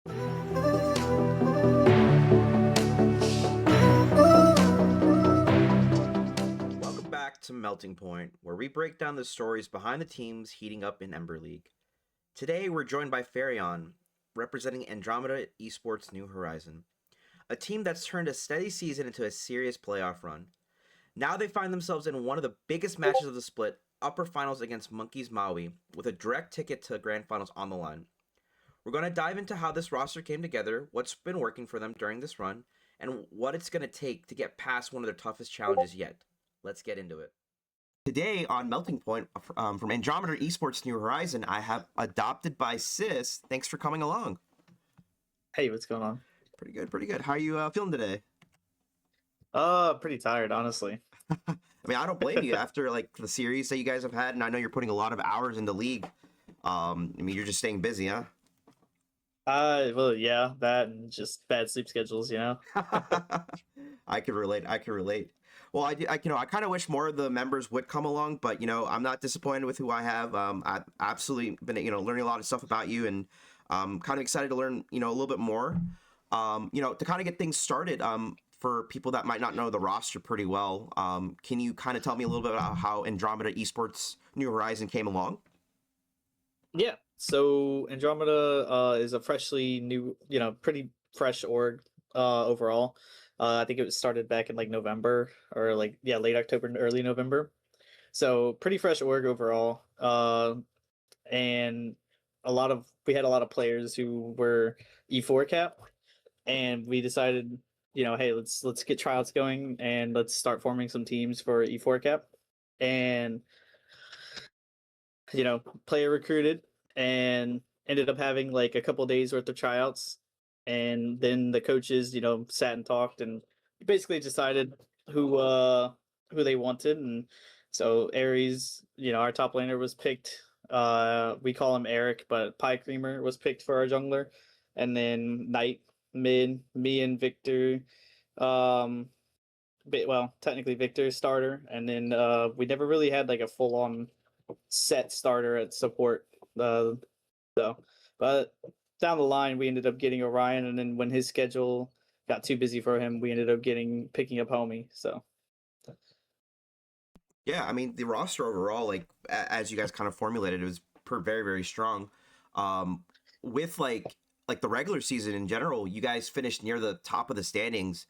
Welcome back to Melting Point, where we break down the stories behind the teams heating up in Ember League. Today, we're joined by Phaerion, representing Andromeda Esports New Horizon, a team that's turned a steady season into a serious playoff run. Now they find themselves in one of the biggest matches of the split, upper finals against Monkeys Maui, with a direct ticket to grand finals on the line. We're going to dive into how this roster came together, what's been working for them during this run, and what it's going to take to get past one of their toughest challenges yet. Let's get into it. Today on Melting Point from Andromeda Esports New Horizon, I have Adopted by Sis. Thanks for coming along. Hey, what's going on? Pretty good, pretty good. How are you feeling today? Pretty tired, honestly. I mean, I don't blame you after like the series that you guys have had, and I know you're putting a lot of hours into League. I mean, you're just staying busy, huh? Well, yeah, that and just bad sleep schedules, I could relate. I could relate. Well, I kind of wish more of the members would come along, but I'm not disappointed with who I have. I've absolutely been, learning a lot of stuff about you, and kind of excited to learn, a little bit more. To kind of get things started. For people that might not know the roster pretty well, can you kind of tell me a little bit about how Andromeda Esports New Horizon came along? Yeah. So Andromeda is a freshly new, pretty fresh org overall. I think it was started back in like November or late October and early November. So pretty fresh org overall. And we had a lot of players who were E4 cap, and we decided, hey, let's get tryouts going and let's start forming some teams for E4 cap. And player recruited and ended up having like a couple days worth of tryouts, and then the coaches sat and talked and basically decided who they wanted. And so Ares, our top laner, was picked. We call him Eric, but Pie Creamer was picked for our jungler, and then Knight mid, me and Victor, um technically Victor starter, and then we never really had like a full on set starter at support. Uh, so, but down the line, we ended up getting Orion, and then when his schedule got too busy for him, we ended up picking up Homie. So, Yeah, I mean the roster overall, like as you guys kind of formulated, it was very very strong. Um, with like the regular season in general, you guys finished near the top of the standings.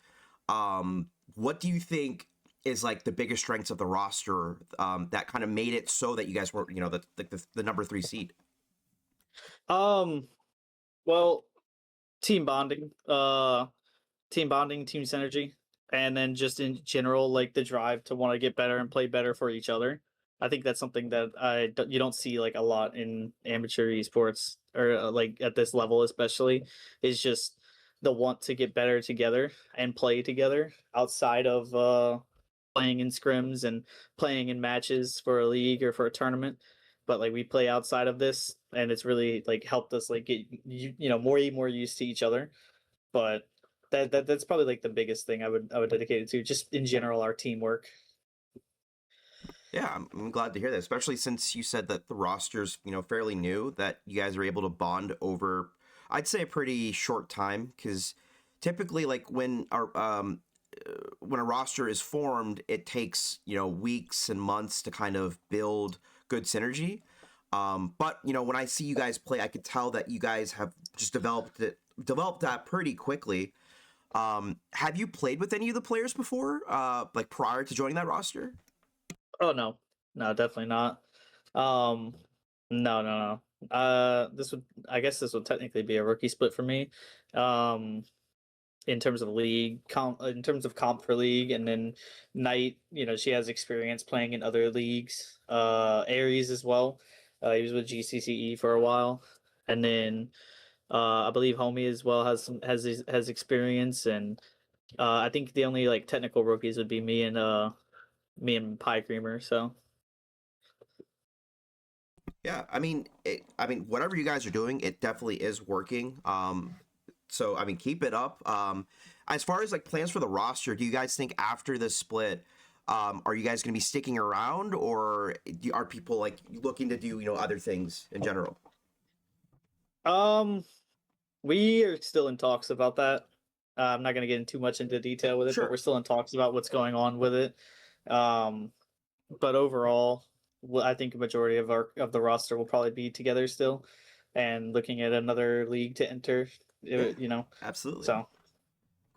What do you think is like the biggest strengths of the roster that kind of made it so that you guys were the number 3 seed? um, well, team bonding, team synergy, and then just in general, like the drive to want to get better and play better for each other. I think that's something that you don't see like a lot in amateur esports, or like at this level especially, is just the want to get better together and play together outside of playing in scrims and playing in matches for a league or for a tournament. But like we play outside of this, and it's really like helped us like get more used to each other. But that's probably like the biggest thing I would dedicate it to, just in general, our teamwork. Yeah, I'm glad to hear that, especially since you said that the roster's fairly new, that you guys are able to bond over, I'd say, a pretty short time. Because typically, like when a roster is formed, it takes weeks and months to kind of build good synergy. But when I see you guys play, I could tell that you guys have just developed that pretty quickly. Have you played with any of the players before, like prior to joining that roster? Oh no, no, definitely not. Um, no, no, no. I guess this would technically be a rookie split for me. Um, in terms of in terms of comp for league, and then Knight, she has experience playing in other leagues. Ares as well. He was with GCCE for a while, and then I believe Homie as well has experience. And I think the only like technical rookies would be me and Pie Creamer. So Yeah, I mean, whatever you guys are doing, it definitely is working. So I mean, keep it up. As far as like plans for the roster, do you guys think after the split, are you guys going to be sticking around, or are people like looking to do other things in general? um We are still in talks about that. I'm not going to get in too much into detail with it, but we're Sure. still in talks about what's going on with it. Um, but overall, I think a majority of the roster will probably be together still, and looking at another league to enter. Yeah, You know, absolutely. so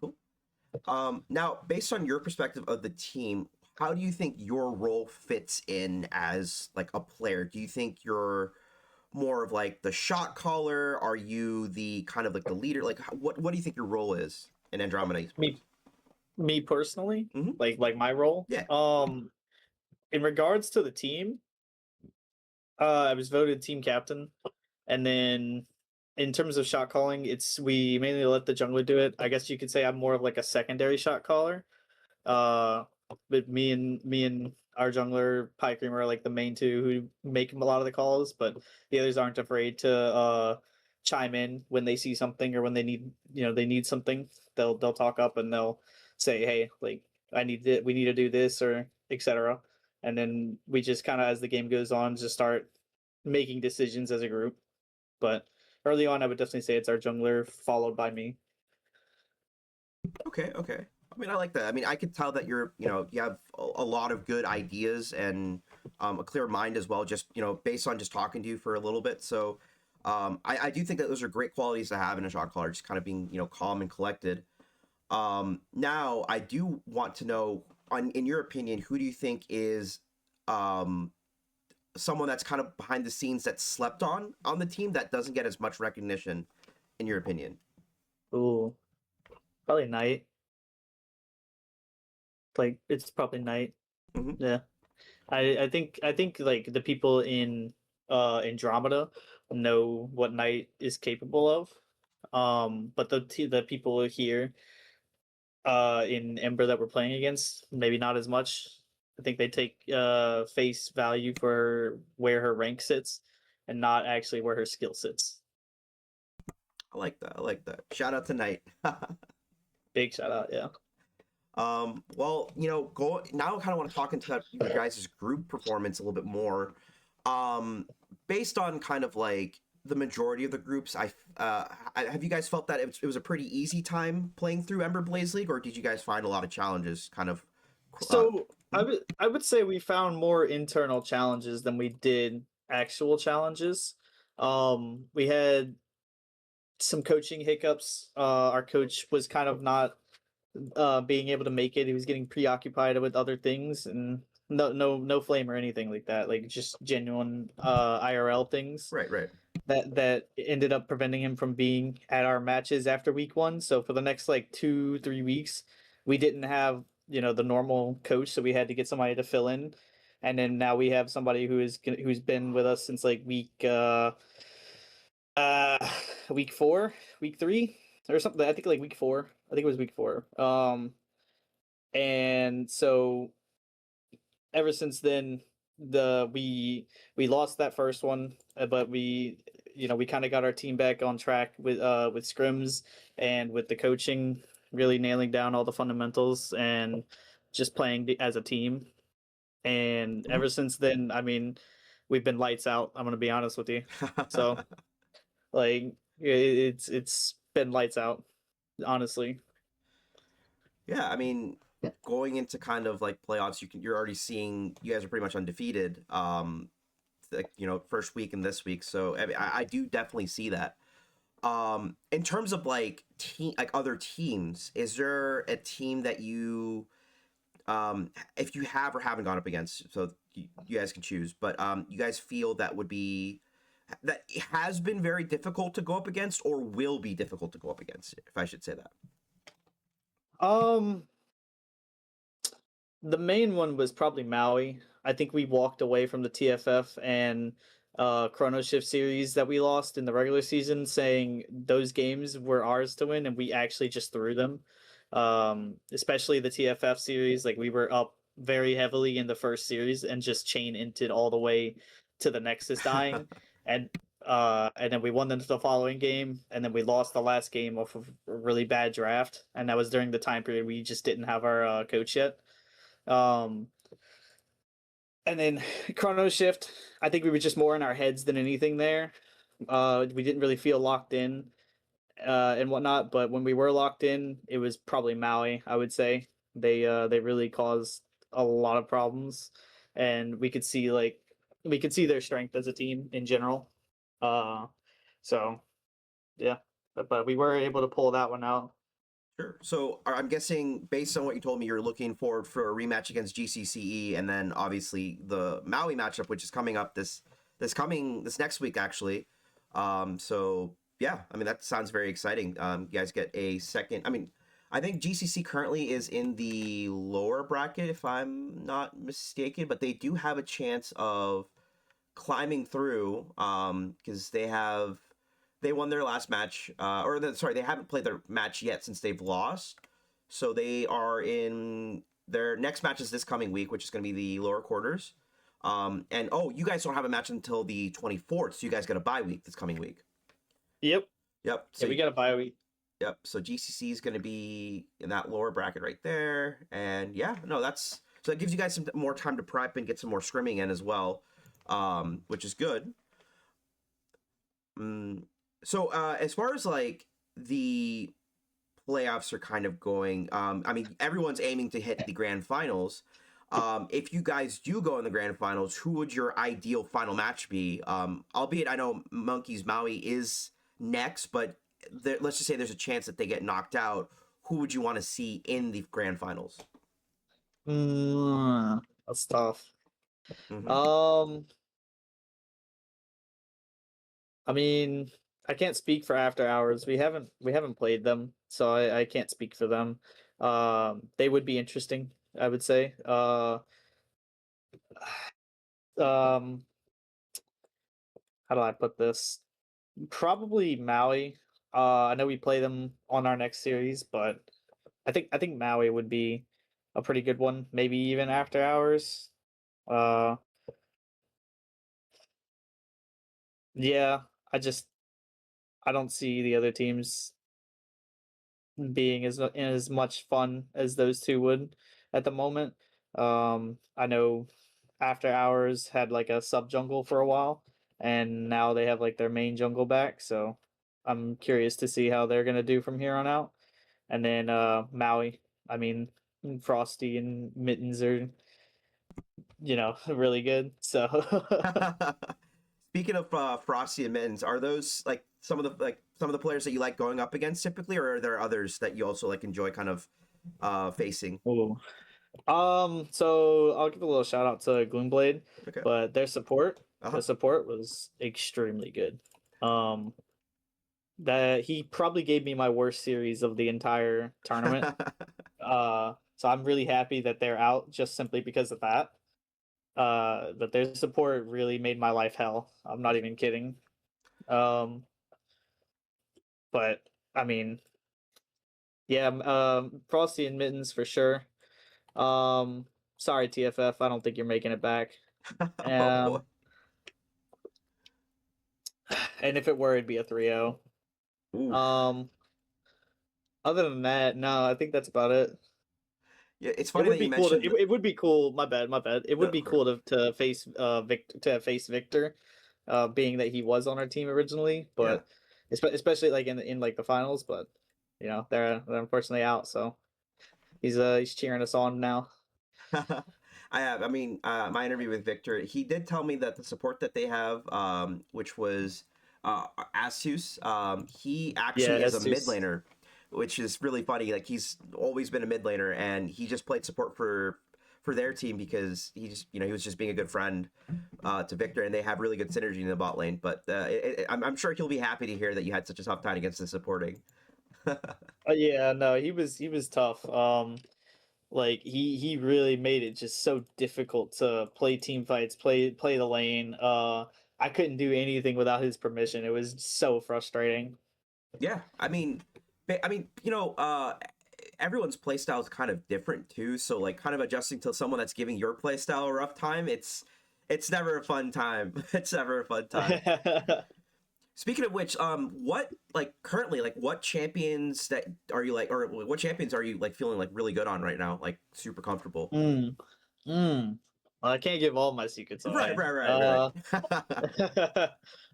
Cool. Now, based on your perspective of the team, how do you think your role fits in as like a player? Do you think you're more of like the shot caller? Are you the kind of like the leader? Like, what do you think your role is in Andromeda Esports? me me personally, Mm-hmm. like my role, Yeah. in regards to the team, I was voted team captain, and then in terms of shot calling, it's we mainly let the jungler do it. I guess you could say I'm more of like a secondary shot caller. Uh, but me and our jungler Pike are like the main two who make a lot of the calls, but the others aren't afraid to chime in when they see something or when they need they need something. They'll talk up and they'll say, hey, like we need to do this or etc. And then we just kind of as the game goes on just start making decisions as a group. But early on, I would definitely say it's our jungler followed by me. Okay. Okay. I mean, I like that. I mean, I could tell that you have a lot of good ideas and a clear mind as well. Just based on just talking to you for a little bit. So, I do think that those are great qualities to have in a shot caller. Just kind of being calm and collected. Now, I do want to know, in your opinion, who do you think is um, someone that's kind of behind the scenes that's slept on the team that doesn't get as much recognition, in your opinion? Ooh, probably Knight. Like it's probably Knight. Hmm. Yeah. I think like the people in Andromeda know what Knight is capable of. But the people here in Ember that we're playing against, maybe not as much. I think they take face value for where her rank sits and not actually where her skill sits. I like that. I like that. Shout out to Knight. Big shout out, yeah. Well, go now. I kind of want to talk into your guys' group performance a little bit more. Um, Based on kind of like the majority of the groups, have you guys felt that it was a pretty easy time playing through Ember Blaze League, or did you guys find a lot of challenges? Kind of. Uh, So I would say we found more internal challenges than we did actual challenges. We had some coaching hiccups. Our coach was kind of not being able to make it. He was getting preoccupied with other things and no flame or anything like that. Like just genuine IRL things right. Right. that ended up preventing him from being at our matches after week one. So for the next like 2-3 weeks, we didn't have the normal coach, so we had to get somebody to fill in. And then now we have somebody who's been with us since like uh week 4, week 3 or something. I think like week 4. I think it was week 4. And so ever since then we lost that first one, but we kind of got our team back on track with scrims and with the coaching really nailing down all the fundamentals and just playing as a team. And Mhm. ever since then, I mean, we've been lights out. I'm gonna be honest with you. So like it's been lights out, honestly. Yeah, I mean, going into kind of like playoffs, you're already seeing you guys are pretty much undefeated. Like first week and this week, so I mean, I do definitely see that. In terms of like other teams, is there a team that if you have or haven't gone up against, so you guys can choose, but you guys feel that has been very difficult to go up against or will be difficult to go up against, if I should say that. Um, the main one was probably Maui. I think we walked away from the TFF and Chrono Shift series that we lost in the regular season, saying those games were ours to win, and we actually just threw them. Especially the TFF series, like we were up very heavily in the first series and just chain inted all the way to the Nexus dying, and and then we won the following game, and then we lost the last game off of a really bad draft, and that was during the time period we just didn't have our coach yet. Um, and then Chrono Shift, I think we were just more in our heads than anything there. We didn't really feel locked in. and whatnot. But when we were locked in, it was probably Maui. I would say they really caused a lot of problems, and we could see their strength as a team in general. Uh, so yeah, but we were able to pull that one out. Sure. So I'm guessing, based on what you told me, you're looking forward for a rematch against GCCE, and then obviously the Maui matchup, which is coming up this next week, actually. So yeah, I mean that sounds very exciting. You guys get a second. I mean, I think GCC currently is in the lower bracket, if I'm not mistaken, but they do have a chance of climbing through because they won their last match, sorry, they haven't played their match yet since they've lost. So they are in their next match is this coming week, which is going to be the lower quarters. And oh, you guys don't have a match until the 24th, so you guys got a bye week this coming week. Yep. Yep. Yeah, we got a bye week. Yep. So GCC is going to be in that lower bracket right there, and yeah, no, that's so that gives you guys some more time to prep and get some more scrimming in as well, which is good. So as far as like the playoffs are kind of going, I mean, everyone's aiming to hit the grand finals. If you guys do go in the grand finals, who would your ideal final match be? Albeit I know Monkeys Maui is next, but let's just say there's a chance that they get knocked out. Who would you want to see in the grand finals? That's tough. Mm-hmm. Um, I mean, I can't speak for After Hours. We haven't played them, so I can't speak for them. They would be interesting, I would say. Um, how do I put this? Probably Maui. I know we play them on our next series, but I think Maui would be a pretty good one. Maybe even After Hours. Uh, yeah, I don't see the other teams being as much fun as those two would at the moment. I know After Hours had like a sub jungle for a while, and now they have like their main jungle back. So I'm curious to see how they're gonna do from here on out. And then Maui, I mean, Frosty and Mittens are really good. So Speaking of Frosty and Mittens, are those like some of the players that you like going up against typically, or are there others that you also like enjoy kind of facing? Ooh. So I'll give a little shout out to Gloomblade, Okay. but Uh the support was extremely good. Um, that he probably gave me my worst series of the entire tournament. huh. So I'm really happy that they're out just simply because of that. But their support really made my life hell. I'm not even kidding. Um, but I mean, yeah, Frosty and Mittens for sure. Um, sorry TFF, I don't think you're making it back. Oh boy. Um, and if it were, it'd be a 3-0. Oof. Um, other than that, no, I think that's about it. Yeah, it's It funny would that you be cool to mentioned. it would be cool. My bad, my bad. It would No, be cool to face Victor, being that he was on our team originally, yeah. but especially like in like the finals. But they're unfortunately out, so he's cheering us on now. I have. I mean, my interview with Victor, he did tell me that the support that they have, which was Asus, he Yeah, actually is a mid Estus. laner, which is really funny. Like he's always been a mid laner, and he just played support for their team because he just he was just being a good friend to Victor, and they have really good synergy in the bot lane. But I'm sure he'll be happy to hear that you had such a tough time against the supporting. Yeah, no, he was tough. Like he really made it just so difficult to play team fights, play the lane. I couldn't do anything without his permission. It was so frustrating. Yeah, I mean, everyone's playstyle is kind of different too. So like, kind of adjusting to someone that's giving your playstyle a rough time, it's never a fun time. It's never a fun time. Speaking of which, what like currently like what champions that are you like, or what champions are you like feeling like really good on right now, like super comfortable? Mm, well, I can't give all my secrets Right, away. right, right, right.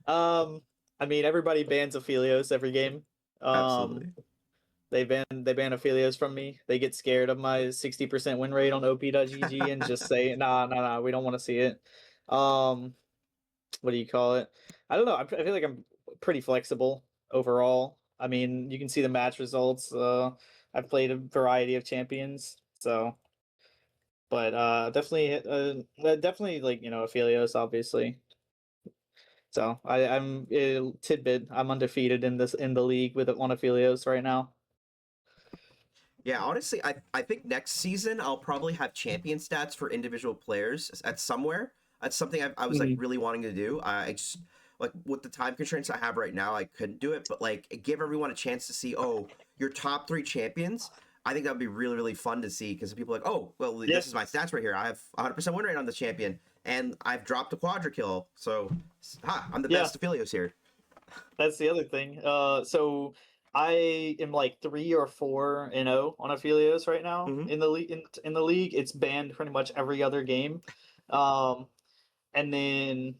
Um, I mean, everybody bans Aphelios every game. Absolutely. They ban Aphelios from me. They get scared of my 60% win rate on op.gg and just say, nah, we don't want to see it. What do you call it? I don't know. I feel like I'm pretty flexible overall. I mean, you can see the match results. I've played a variety of champions, so but definitely like Aphelios, obviously. So I'm tidbit. I'm undefeated in the league with on Aphelios right now. Yeah, honestly, I think next season I'll probably have champion stats for individual players at somewhere. That's something I was like really wanting to do. I just like with the time constraints I have right now, I couldn't do it. But like, give everyone a chance to see, oh, your top 3 champions. I think that would be really really fun to see because people are like, oh, well, Yeah. this is my stats right here. I have 100% win rate on this champion, and I've dropped a quadra kill, so I'm the best Aphelios here. That's the other thing. So I am like 3 or 4-0 on Aphelios right now in the league. In the league, it's banned pretty much every other game. And then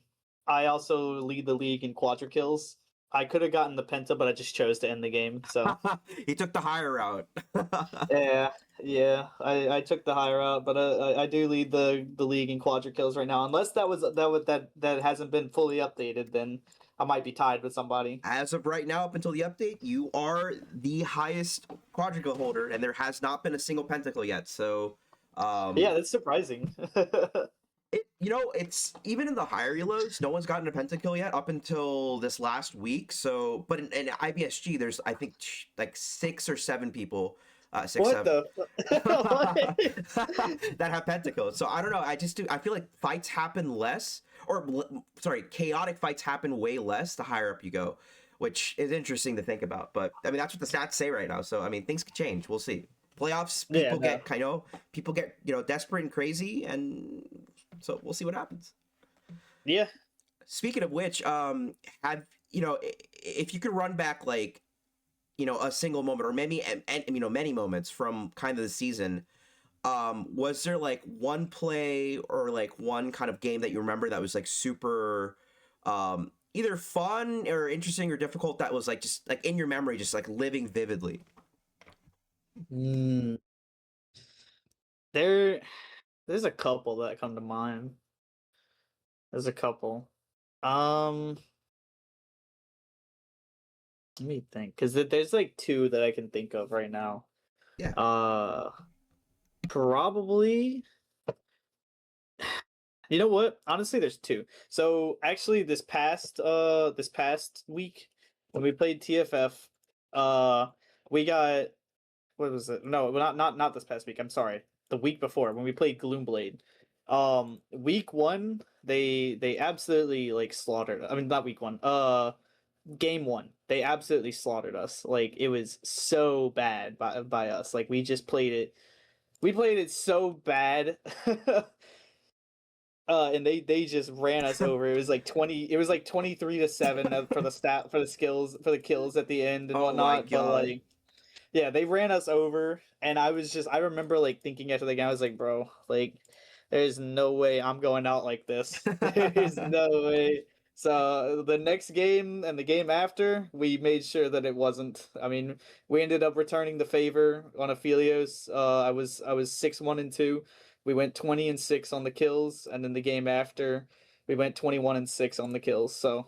I also lead the league in quadra kills. I could have gotten the penta, but I just chose to end the game. So He took the higher route. yeah, I took the higher route, but I do lead the league in quadra kills right now. Unless that hasn't been fully updated, then I might be tied with somebody. As of right now, up until the update, you are the highest quadricle holder, and there has not been a single pentacle yet. So, yeah, that's surprising. it's even in the higher elos, no one's gotten a pentakill yet up until this last week. So, but in IBSG, there's I think like 6 or 7 people, six, What 7 the? that have pentakills. So I don't know. I feel like fights happen less, or sorry, chaotic fights happen way less the higher up you go, which is interesting to think about. But I mean, that's what the stats say right now. So I mean, things could change. We'll see. Playoffs, people get people get desperate and crazy, and so we'll see what happens. Yeah. Speaking of which, have if you could run back like a single moment or maybe many moments from kind of the season, was there like one play or like one kind of game that you remember that was like super either fun or interesting or difficult that was like just like in your memory, just like living vividly? There's a couple that come to mind. There's a couple. Let me think, because there's like 2 that I can think of right now. Yeah. Probably. You know what? Honestly, there's 2. So actually, this past week when we played TFF, we got, what was it? No, not this past week. I'm sorry. The week before when we played Gloomblade. Week 1, they absolutely like slaughtered. I mean, not week 1. Game 1, they absolutely slaughtered us. Like it was so bad by us. Like we just played it. We played it so bad. And they just ran us over. It was like 23-7 for the kills at the end and Oh my whatnot. But god. like, yeah, they ran us over, and I remember like thinking after the game, I was like, bro, like, there's no way I'm going out like this. There's no way. So the next game and the game after, we made sure that it wasn't. I mean, we ended up returning the favor on Aphelios. I was 6-1-2. We went 20-6 on the kills, and then the game after, we went 21-6 on the kills. So,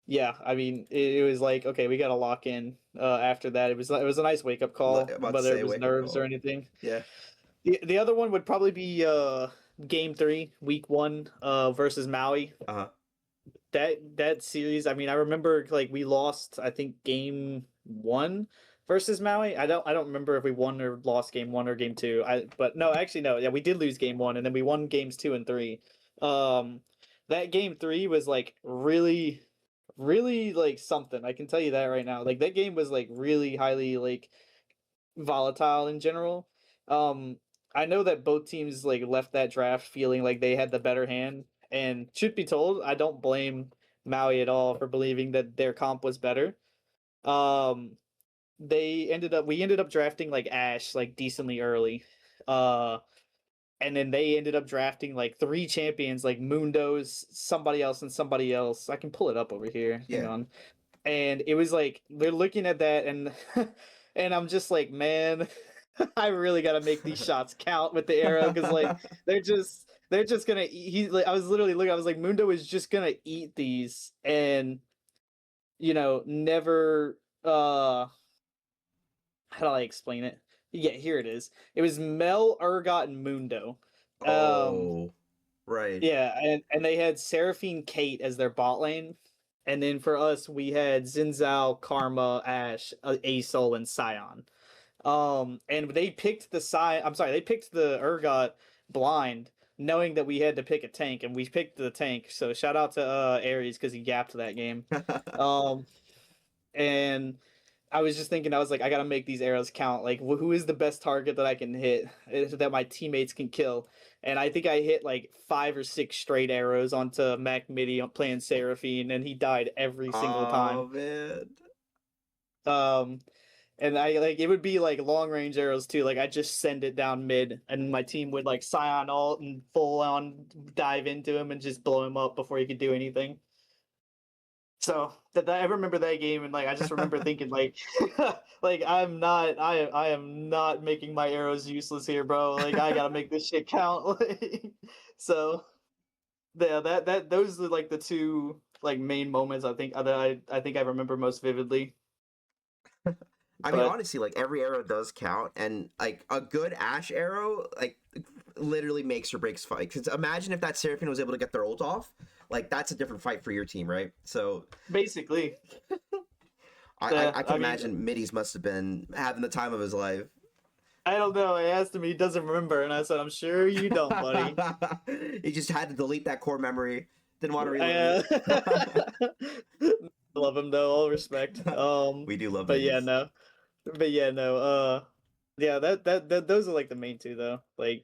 yeah, I mean, it was like, okay, we got to lock in. After that, it was a nice wake up call, About to whether say it was wake up nerves or call. anything. Yeah. The other one would probably be game 3, week 1, versus Maui. Uh-huh. That series, I mean, I remember like we lost, I think, game 1 versus Maui. I don't remember if we won or lost game 1 or game 2. But no, actually no. Yeah, we did lose game 1, and then we won games 2 and 3. That game 3 was like really really like something. I can tell you that right now. Like that game was like really highly like volatile in general. I know that both teams like left that draft feeling like they had the better hand, and truth be told, I don't blame Maui at all for believing that their comp was better. Um, we ended up drafting like Ash like decently early. And then they ended up drafting like 3 champions like Mundos, somebody else and somebody else. I can pull it up over here. Hang Yeah. on. and it was like we're looking at that, and and I'm just like, man, I really got to make these shots count with the arrow, because like they're just gonna eat. He like I was literally looking. I was like, Mundo is just gonna eat these, and never. How do I explain it? Yeah, here it is. It was Mel, Urgot, and Mundo. Um, Oh, right. yeah, and they had Seraphine, Kate as their bot lane. And then for us, we had Zinzao, Karma, Ash, Asol, and Scion. And they picked they picked the Urgot blind, knowing that we had to pick a tank, and we picked the tank. So shout out to Ares, because he gapped that game. Um, and I was just thinking, I was like, I gotta make these arrows count. Like, who is the best target that I can hit that my teammates can kill? And I think I hit like 5 or 6 straight arrows onto Mac Midi playing Seraphine, and he died every single time. Oh man. Um, and I like it would be like long range arrows too. Like I just send it down mid, and my team would like Scion ult and full on dive into him and just blow him up before he could do anything. So I remember that game, and like I just remember thinking like like I am not making my arrows useless here, bro. Like I gotta make this shit count. So yeah, that those are like the two like main moments I think I remember most vividly. I mean, But honestly, like every arrow does count, and like a good Ash arrow, like literally makes or breaks fight. Because imagine if that Seraphine was able to get their ult off, like that's a different fight for your team, right? So basically, I can I mean, imagine Middies must have been having the time of his life. I don't know. I asked him, he doesn't remember, and I said, I'm sure you don't, buddy. He just had to delete that core memory. Didn't want to relive I, love him though, all respect. it. We do love But yeah, Middies. no. But yeah, no. Yeah, that those are like the main two though. Like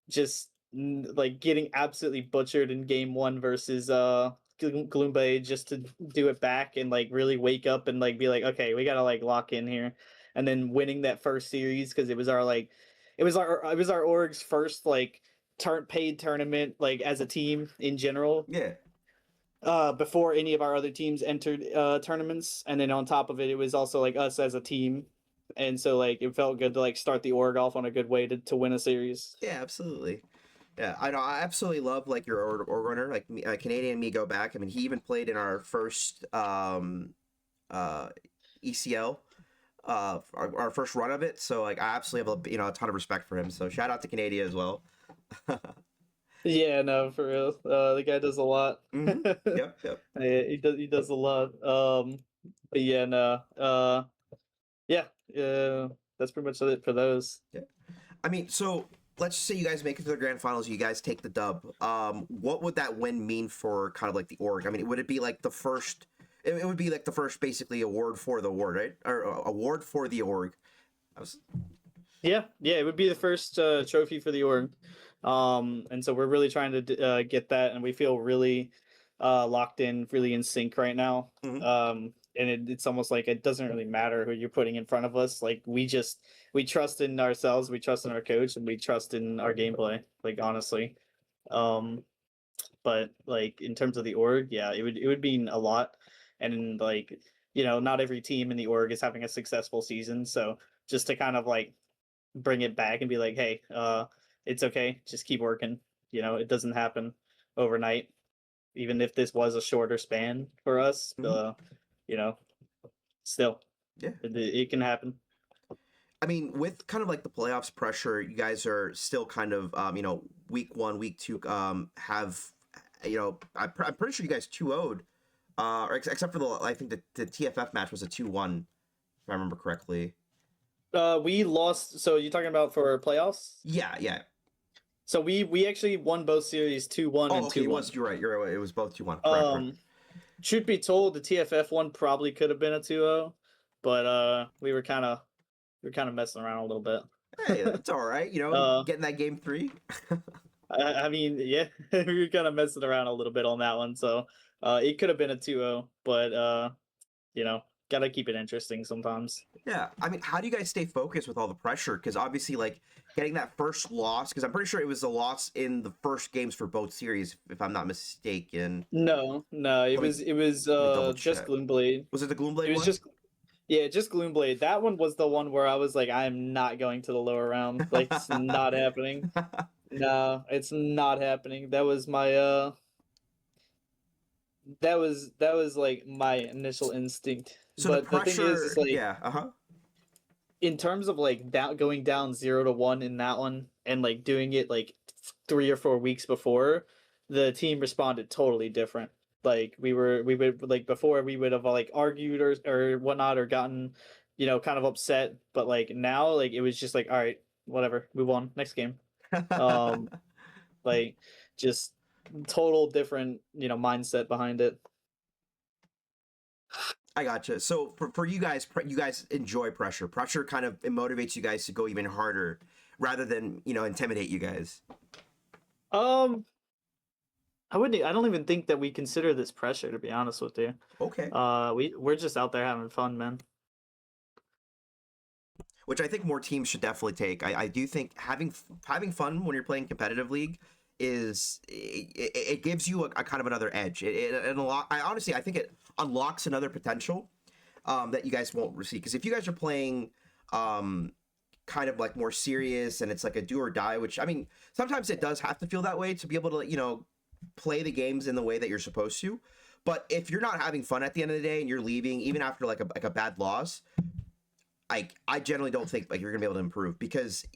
just like getting absolutely butchered in game one versus Gloomblade, just to do it back and like really wake up and like be like, okay, we gotta like lock in here, and then winning that first series, because it was our like it was our org's first like paid tournament like as a team in general, Yeah. before any of our other teams entered tournaments, and then on top of it, it was also like us as a team, and so like it felt good to like start the org off on a good way to win a series. Yeah, absolutely. Yeah, I know. I absolutely love like your org runner. Like me, Canadian me go back. I mean, he even played in our first uh, ECL, our first run of it. So like, I absolutely have a ton of respect for him. So shout out to Canada as well. Yeah, no, for real. The guy does a lot. Yep. Yep. Yeah, he does a lot. But yeah, no. Yeah, that's pretty much it for those. Yeah. I mean, so let's just say you guys make it to the grand finals. You guys take the dub. What would that win mean for kind of like the org? I mean, would it be like the first? It would be like the first, basically, award for the award, right? Or award for the org. I was... Yeah, it would be the first trophy for the org. And so we're really trying to get that, and we feel really locked in, really in sync right now. Mhm. And it's almost like it doesn't really matter who you're putting in front of us. Like we trust in ourselves, we trust in our coach, and we trust in our gameplay. Like honestly, um, but like in terms of the org, yeah, it would mean a lot. And like not every team in the org is having a successful season, so just to kind of like bring it back and be like, hey, it's okay, just keep working. It doesn't happen overnight. Even if this was a shorter span for us, Mhm. you know, still, Yeah. it can happen. I mean, with kind of like the playoffs pressure, you guys are still kind of, week one, week two, have, I'm pretty sure you guys 2-0'd, or except for I think the TFF match was a 2-1, if I remember correctly. We lost. So you're talking about for playoffs? Yeah, yeah. So we actually won both series 2-1 Oh, and okay, 2-1. you're right, it was both 2-1, correct. Truth be told, the TFF one probably could have been a 2-0, but we were kind of messing around a little bit. Hey, it's all right, uh, getting that game 3. I mean, yeah, we were kind of messing around a little bit on that one, so it could have been a 2-0, but you know, gotta keep it interesting sometimes. Yeah, I mean, how do you guys stay focused with all the pressure? Because obviously, like getting that first loss, because I'm pretty sure it was a loss in the first games for both series, if I'm not mistaken. No, it Let me was let me double just check. Gloomblade. Was it the It Gloomblade was one? just Yeah, just Gloomblade. That one was the one where I was like, I am not going to the lower round. Like, it's not happening. No, it's not happening. That was like my initial instinct. So the But the thing is pressure, like yeah, uh-huh. in terms of like going down 0-1 in that one and like doing it like 3 or 4 weeks before, the team responded totally different. Like we would like before we would have like argued or whatnot or gotten, kind of upset. But like now, like it was just like, all right, whatever, move on, next game. Um, like just total different, mindset behind it. I gotcha. So for you guys enjoy pressure. Pressure kind of it motivates you guys to go even harder rather than, intimidate you guys. Um, I don't even think that we consider this pressure, to be honest with you. Okay. We're just out there having fun, man. Which I think more teams should definitely take. I do think having fun when you're playing competitive league it gives you a kind of another edge. It I honestly I think it unlocks another potential that you guys won't receive. Because if you guys are playing kind of like more serious and it's like a do or die, which I mean sometimes it does have to feel that way to be able to play the games in the way that you're supposed to. But if you're not having fun at the end of the day and you're leaving even after like a bad loss, I generally don't think like you're gonna be able to improve because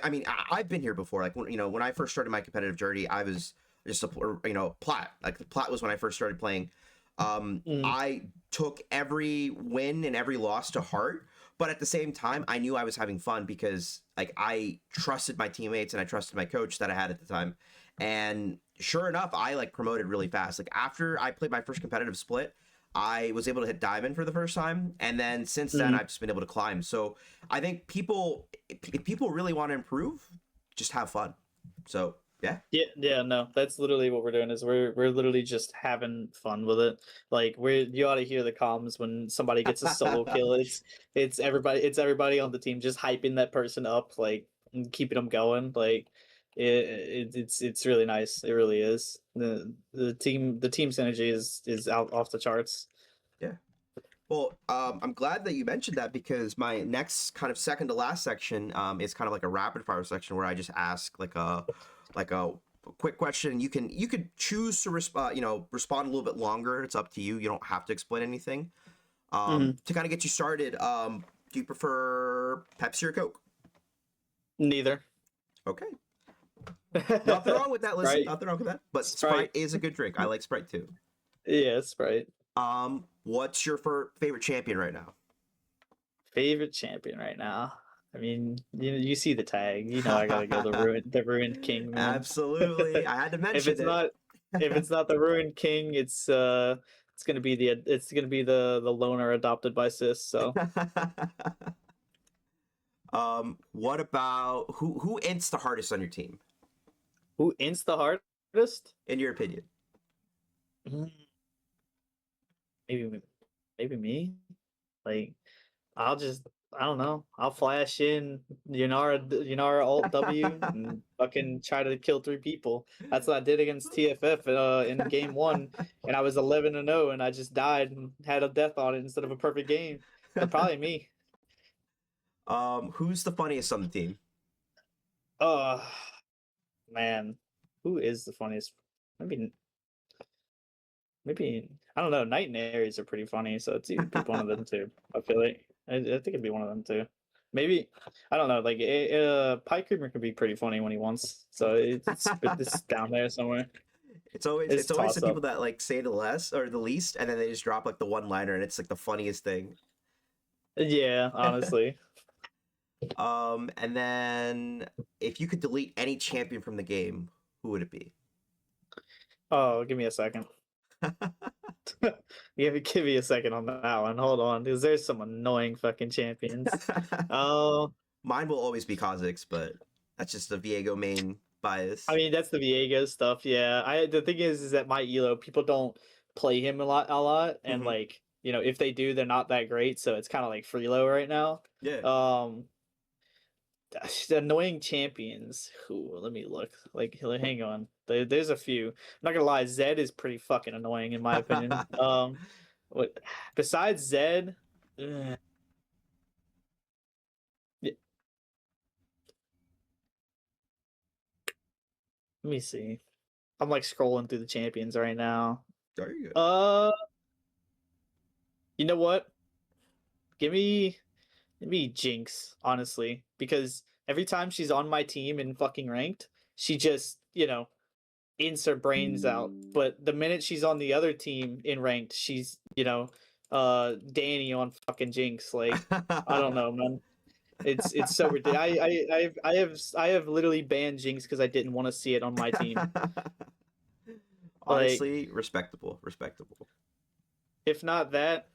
I mean I've been here before. Like when I first started my competitive journey, I was just a plat. Like the plat was when I first started playing. Mm. I took every win and every loss to heart, but at the same time, I knew I was having fun because like I trusted my teammates and I trusted my coach that I had at the time. And sure enough, I like promoted really fast. Like after I played my first competitive split, I was able to hit diamond for the first time, and then since then Mm. I've just been able to climb. So I think if people really want to improve, just have fun. So yeah. Yeah, no, that's literally what we're doing. Is we're literally just having fun with it. Like you ought to hear the comms when somebody gets a solo kill. It's everybody on the team just hyping that person up, like and keeping them going. Like it's really nice. It really is. The team synergy is out off the charts. Yeah. Well, I'm glad that you mentioned that because my next kind of second to last section is kind of like a rapid fire section where I just ask like a quick question. You could choose to respond respond a little bit longer. It's up to you. You don't have to explain anything. Hmm. To kind of get you started, do you prefer Pepsi or Coke? Neither. Okay, nothing wrong with that. Listen, Sprite. nothing wrong with that. But Sprite Sprite. is a good drink. I like Sprite too. Yeah, Sprite. What's your favorite champion right now? Favorite champion right now. I mean, you see the tag. I gotta go the ruined king, man. Absolutely. I had to if mention it's it. not if it's not the ruined king, it's gonna be the loner adopted by sis. So What about who ints the hardest on your team, who ints the hardest? in your opinion? Mm, Maybe maybe me. Like I'll just I don't know. I'll flash in Yunara alt W and fucking try to kill 3 people. That's what I did against TFF in game 1, and I was 11-0, and I just died and had a death on it instead of a perfect game. So probably me. Who's the funniest on the team? Oh man, who is the funniest? Maybe maybe I don't know. Knight and Ares are pretty funny, so it's either be one of them two. I feel like I think it'd be one of them two. Maybe I don't know. Like Pie Creamer can be pretty funny when he wants, so it's down there somewhere. It's It's always the toss people up. that like say the less or the least, and then they just drop like the one liner, and it's like the funniest thing. Yeah, honestly. And then if you could delete any champion from the game, who would it be? Oh, give me a second. Give me a second on that one. Hold on, because there's some annoying fucking champions. Oh, Mine will always be Kha'Zix, but that's just the Viego main I bias. mean that's the Viego stuff. Yeah, the thing is that my elo people don't play him a lot, and Hmm. like if they do, they're not that great. So it's kind of like freelo right now. Yeah. The annoying champions. Ooh, let me look. Like, hang on. There's a few. I'm not gonna lie. Zed is pretty fucking annoying in my opinion. What besides Zed? Let me see. I'm like scrolling through the champions right now. Are you good? You know what? Give me Jinx, honestly, because every time she's on my team in fucking ranked, she just, ints her brains out. But the minute she's on the other team in ranked, she's, Danny on fucking Jinx. Like, I don't know, man. It's so ridiculous. I have literally banned Jinx because I didn't want to see it on my team. Honestly, respectable. If not that,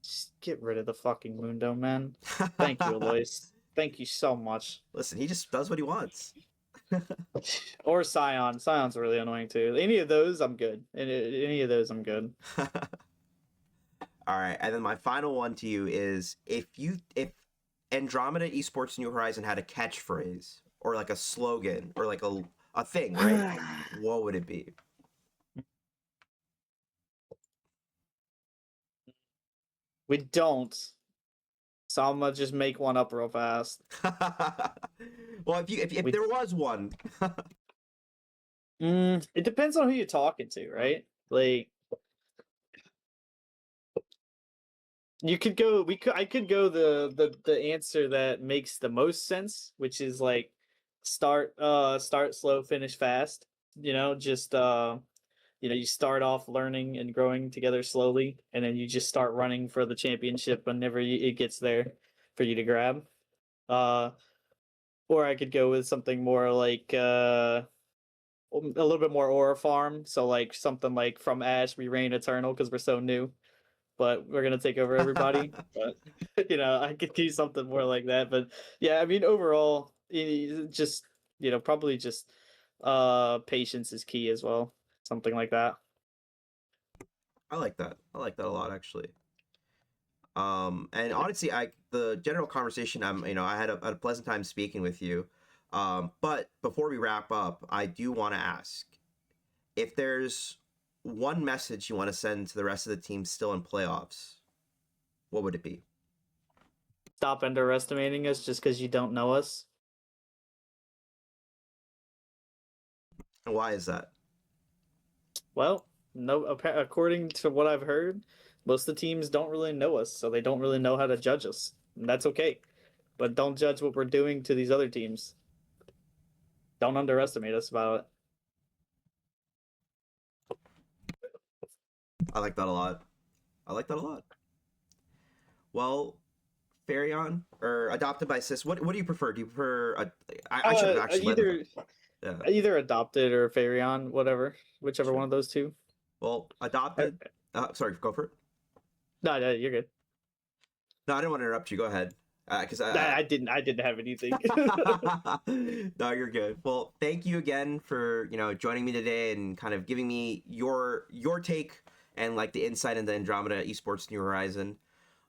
just get rid of the fucking Mundo, man. Thank you, Alois. Thank you so much. Listen, he just does what he wants. Or Scion. Scion's really annoying too. Any of those, I'm good. Any of those, I'm good. All right, and then my final one to you is if Andromeda Esports New Horizon had a catchphrase or like a slogan or like a thing, right? What would it be? We don't. So I'm gonna just make one up real fast. Well, if there was one. It depends on who you're talking to, right? Like, you could go. I could go the answer that makes the most sense, which is like start slow, finish fast. Just you start off learning and growing together slowly, and then you just start running for the championship whenever it gets there for you to grab. Or I could go with something more like a little bit more aura farm. So like something like from Ash we reign eternal because we're so new, but we're gonna take over everybody. But I could do something more like that. But yeah, I mean overall, just probably just patience is key as well. Something like that. I like that. I like that a lot, actually. And honestly, the general conversation, I had a pleasant time speaking with you. But before we wrap up, I do want to ask if there's one message you want to send to the rest of the team still in playoffs, what would it be? Stop underestimating us just because you don't know us. And why is that? Well, no. According to what I've heard, most of the teams don't really know us, so they don't really know how to judge us. And that's okay. But don't judge what we're doing to these other teams. Don't underestimate us about it. I like that a lot. Well, Phaerion or Adopted by Sis, what do you prefer? Do you prefer I should have actually either Adopted or Phaerion, whichever one of those two. Well, Adopted. Sorry, go for it. No, you're good. No, I didn't want to interrupt you. Go ahead. Because I didn't have anything. No, you're good. Well, thank you again for joining me today and kind of giving me your take and like the insight into Andromeda Esports New Horizon.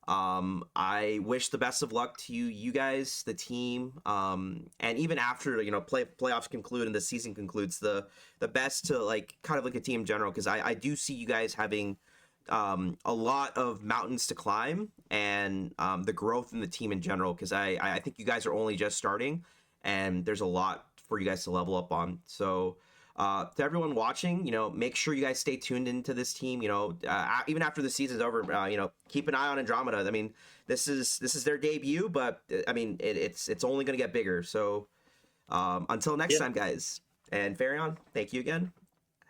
I wish the best of luck to you guys, the team, and even after playoffs conclude and the season concludes, the best to like kind of like a team in general, because I do see you guys having a lot of mountains to climb, and the growth in the team in general, because I think you guys are only just starting and there's a lot for you guys to level up on. So to everyone watching, make sure you guys stay tuned into this team. Even after the season's over, keep an eye on Andromeda. I mean, this is their debut, but I mean it's only going to get bigger. So until next time, guys, and Phaerion, thank you again.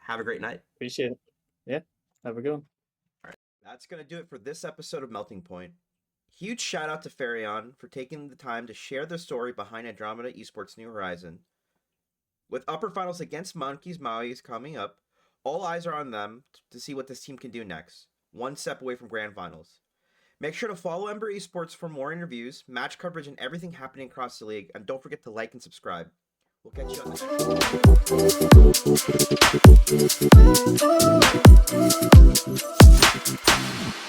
Have a great night. Appreciate it. Yeah, have a good one. All right, that's going to do it for this episode of Melting Point. Huge shout out to Phaerion for taking the time to share the story behind Andromeda Esports New Horizon. With upper finals against Monkeys Maui coming up, all eyes are on them to see what this team can do next, one step away from grand finals. Make sure to follow Ember Esports for more interviews, match coverage, and everything happening across the league, and don't forget to like and subscribe. We'll catch you on the next one.